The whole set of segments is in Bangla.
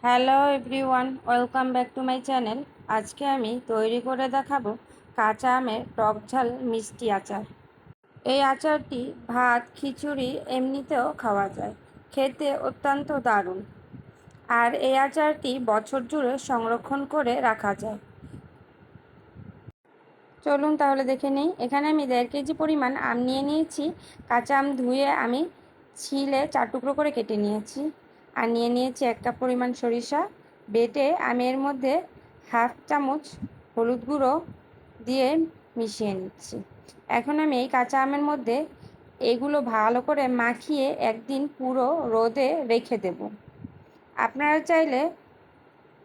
Hello everyone, welcome back to my channel. আজকে আমি তৈরি করে দেখাবো কাঁচা আমের টক ঝাল মিষ্টি আচার। এই আচারটি ভাত, খিচুড়ি এমনিতেও খাওয়া যায়। খেতে অত্যন্ত দারুণ। আর এই আচারটি বছর জুড়ে সংরক্ষণ করে রাখা যায়। চলুন তাহলে দেখে নিই। এখানে আমি 1.5 কেজি পরিমাণ আম নিয়ে নিয়েছি। কাঁচা আম ধুয়ে আমি ছিলে 4 টুকরো করে কেটে নিয়েছি। আর নিয়ে নিয়েছি 1 কাপ পরিমাণ সরিষা বেটে আমি এর মধ্যে হাফ চামচ হলুদ গুঁড়ো দিয়ে মিশিয়ে নিচ্ছি। এখন আমি এই কাঁচা আমের মধ্যে এগুলো ভালো করে মাখিয়ে একদিন পুরো রোদে রেখে দেব। আপনারা চাইলে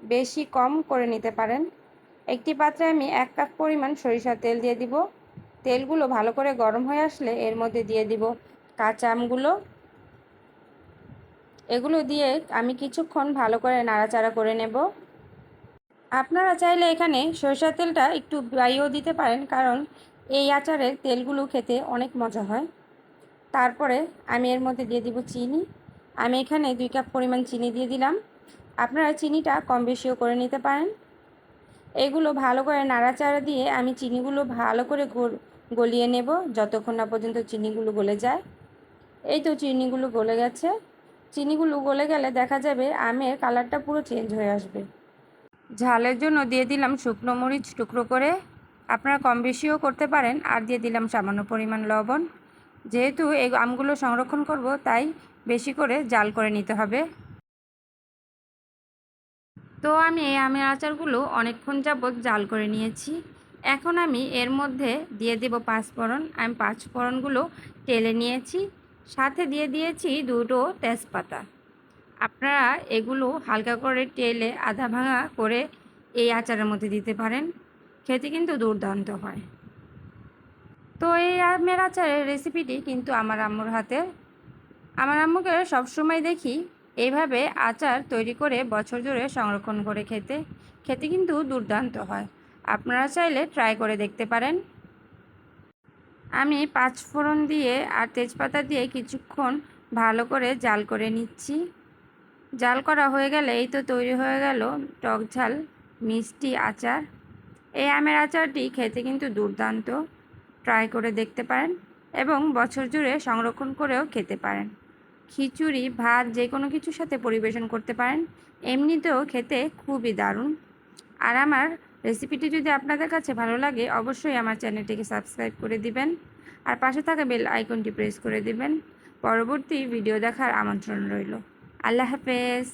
বেশি কম করে নিতে পারেন। একটি পাত্রে আমি 1 কাপ পরিমাণ সরিষার তেল দিয়ে দিব। তেলগুলো ভালো করে গরম হয়ে আসলে এর মধ্যে দিয়ে দিব কাঁচা আমগুলো। এগুলো দিয়ে আমি কিছুক্ষণ ভালো করে নাড়াচাড়া করে নেব। আপনারা চাইলে এখানে সরিষার তেলটা একটু বাড়িয়েও দিতে পারেন, কারণ এই আচারের তেলগুলো খেতে অনেক মজা হয়। তারপরে আমি এর মধ্যে দিয়ে দিব চিনি। আমি এখানে 2 কাপ পরিমাণ চিনি দিয়ে দিলাম। আপনারা চিনিটা কম বেশিও করে নিতে পারেন। এগুলো ভালো করে নাড়াচাড়া দিয়ে আমি চিনিগুলো ভালো করে গলিয়ে নেব যতক্ষণ না পর্যন্ত চিনিগুলো গলে যায়। এই তো চিনিগুলো গলে গেছে। চিনিগুলো গলে গেলে দেখা যাবে আমের কালারটা পুরো চেঞ্জ হয়ে আসবে। ঝালের জন্য দিয়ে দিলাম শুকনো মরিচ টুকরো করে। আপনারা কম বেশিও করতে পারেন। আর দিয়ে দিলাম সামান্য পরিমাণ লবণ। যেহেতু এই আমগুলো সংরক্ষণ করব, তাই বেশি করে জাল করে নিতে হবে। তো আমি এই আমের আচারগুলো অনেকক্ষণ যাবৎ জাল করে নিয়েছি। এখন আমি এর মধ্যে দিয়ে দেব 5 ফোড়ন। আমি 5 ফোড়নগুলো টেলে নিয়েছি। সাথে দিয়ে দিয়েছি 2টো তেজপাতা। আপনারা এগুলো হালকা করে টেলে আধা ভাঙা করে এই আচারের মধ্যে দিতে পারেন। খেতে কিন্তু দুর্দান্ত হয়। তো এই আমের আচারের রেসিপিটি কিন্তু আমার আম্মুর হাতের। আমার আম্মুকে সবসময় দেখি এইভাবে আচার তৈরি করে বছর জুড়ে সংরক্ষণ করে খেতে। খেতে কিন্তু দুর্দান্ত হয়। আপনারা চাইলে ট্রাই করে দেখতে পারেন। আমি 5 ফোড়ন দিয়ে আর তেজপাতা দিয়ে কিছুক্ষণ ভালো করে জাল করে নিচ্ছি। জাল করা হয়ে গেলে এই তো তৈরি হয়ে গেল টক ঝাল মিষ্টি আচার। এই আমের আচারটি খেতে কিন্তু দুর্দান্ত। ট্রাই করে দেখতে পারেন এবং বছর জুড়ে সংরক্ষণ করেও খেতে পারেন। খিচুড়ি, ভাত যে কোনো কিছুর সাথে পরিবেশন করতে পারেন। এমনিতেও খেতে খুবই দারুণ। আর আমার রেসিপিটি যদি আপনাদের কাছে ভালো লাগে, অবশ্যই আমার চ্যানেলটিকে সাবস্ক্রাইব করে দিবেন আর পাশে থাকা বেল আইকনটি প্রেস করে দিবেন। পরবর্তী ভিডিও দেখার আমন্ত্রণ রইল। আল্লাহ হাফেজ।